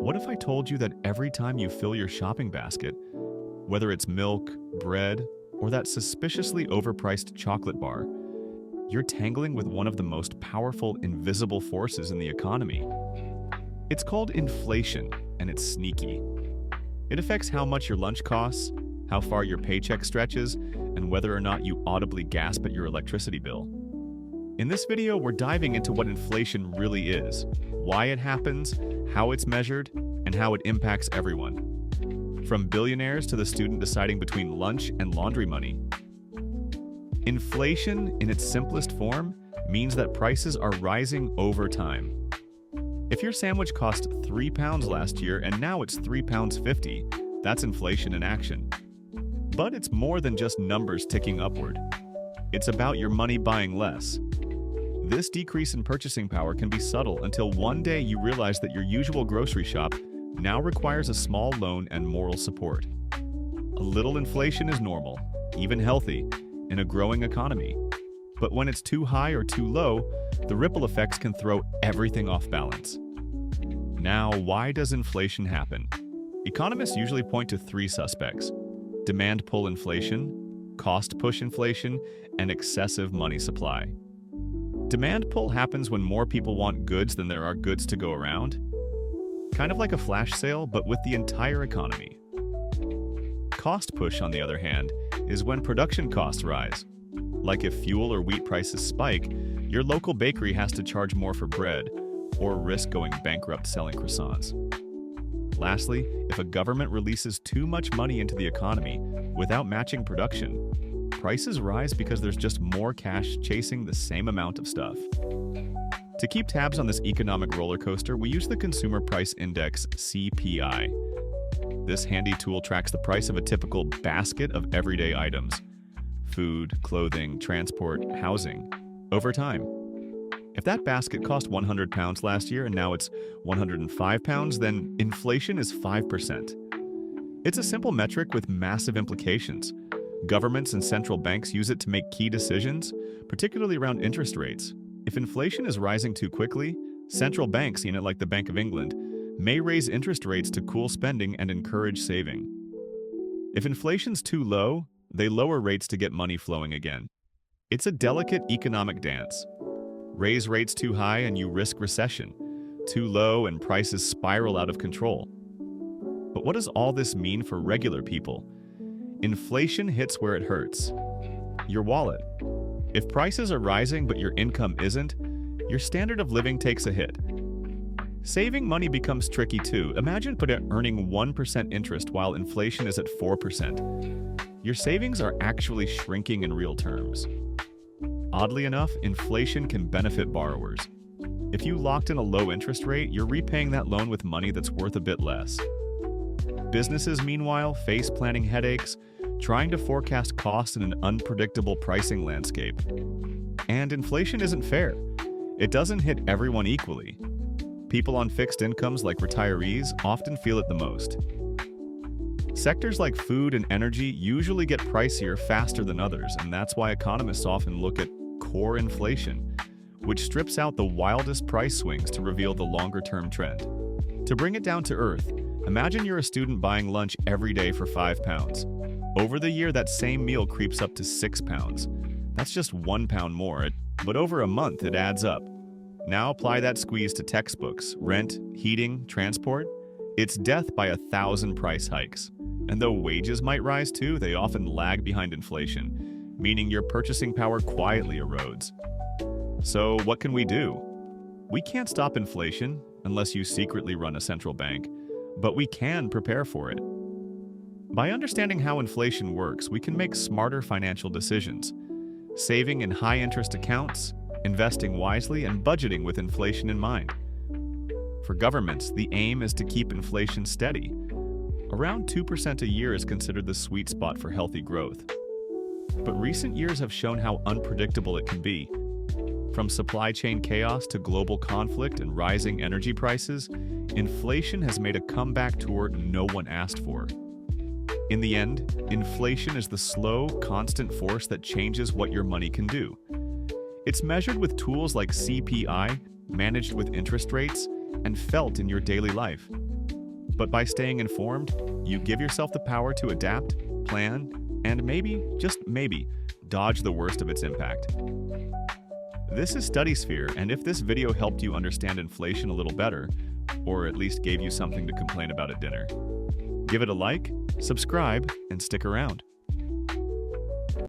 What if I told you that every time you fill your shopping basket, whether it's milk, bread, or that suspiciously overpriced chocolate bar, you're tangling with one of the most powerful invisible forces in the economy? It's called inflation, and it's sneaky. It affects how much your lunch costs, how far your paycheck stretches, and whether or not you audibly gasp at your electricity bill. In this video, we're diving into what inflation really is, why it happens, how it's measured, and how it impacts everyone. From billionaires to the student deciding between lunch and laundry money. Inflation, in its simplest form, means that prices are rising over time. If your sandwich cost £3 last year and now it's £3.50, that's inflation in action. But it's more than just numbers ticking upward. It's about your money buying less. This decrease in purchasing power can be subtle until one day you realize that your usual grocery shop now requires a small loan and moral support. A little inflation is normal, even healthy, in a growing economy. But when it's too high or too low, the ripple effects can throw everything off balance. Now, why does inflation happen? Economists usually point to three suspects: demand pull inflation, cost push inflation, and excessive money supply. Demand pull happens when more people want goods than there are goods to go around. Kind of like a flash sale, but with the entire economy. Cost push, on the other hand, is when production costs rise. Like if fuel or wheat prices spike, your local bakery has to charge more for bread, or risk going bankrupt selling croissants. Lastly, if a government releases too much money into the economy without matching production, prices rise because there's just more cash chasing the same amount of stuff. To keep tabs on this economic roller coaster, we use the Consumer Price Index, CPI. This handy tool tracks the price of a typical basket of everyday items: food, clothing, transport, housing, over time. If that basket cost £100 last year and now it's £105, then inflation is 5%. It's a simple metric with massive implications. Governments and central banks use it to make key decisions, particularly around interest rates. If inflation is rising too quickly, central banks, like the Bank of England, may raise interest rates to cool spending and encourage saving. If inflation's too low, they lower rates to get money flowing again. It's a delicate economic dance. Raise rates too high and you risk recession. Too low and prices spiral out of control. But what does all this mean for regular people? Inflation hits where it hurts: your wallet. If prices are rising but your income isn't, your standard of living takes a hit. Saving money becomes tricky too. Imagine earning 1% interest while inflation is at 4%. Your savings are actually shrinking in real terms. Oddly enough, inflation can benefit borrowers. If you locked in a low interest rate, you're repaying that loan with money that's worth a bit less. Businesses, meanwhile, face planning headaches, trying to forecast costs in an unpredictable pricing landscape. And inflation isn't fair. It doesn't hit everyone equally. People on fixed incomes like retirees often feel it the most. Sectors like food and energy usually get pricier faster than others, and that's why economists often look at core inflation, which strips out the wildest price swings to reveal the longer-term trend. To bring it down to earth, imagine you're a student buying lunch every day for £5. Over the year, that same meal creeps up to £6. That's just £1 more, but over a month it adds up. Now apply that squeeze to textbooks, rent, heating, transport. It's death by 1,000 price hikes. And though wages might rise too, they often lag behind inflation, meaning your purchasing power quietly erodes. So what can we do? We can't stop inflation unless you secretly run a central bank, but we can prepare for it. By understanding how inflation works, we can make smarter financial decisions, saving in high-interest accounts, investing wisely, and budgeting with inflation in mind. For governments, the aim is to keep inflation steady. Around 2% a year is considered the sweet spot for healthy growth. But recent years have shown how unpredictable it can be. From supply chain chaos to global conflict and rising energy prices, inflation has made a comeback tour no one asked for. In the end, inflation is the slow, constant force that changes what your money can do. It's measured with tools like CPI, managed with interest rates, and felt in your daily life. But by staying informed, you give yourself the power to adapt, plan, and maybe, just maybe, dodge the worst of its impact. This is StudySphere, and if this video helped you understand inflation a little better, or at least gave you something to complain about at dinner, give it a like, subscribe, and stick around.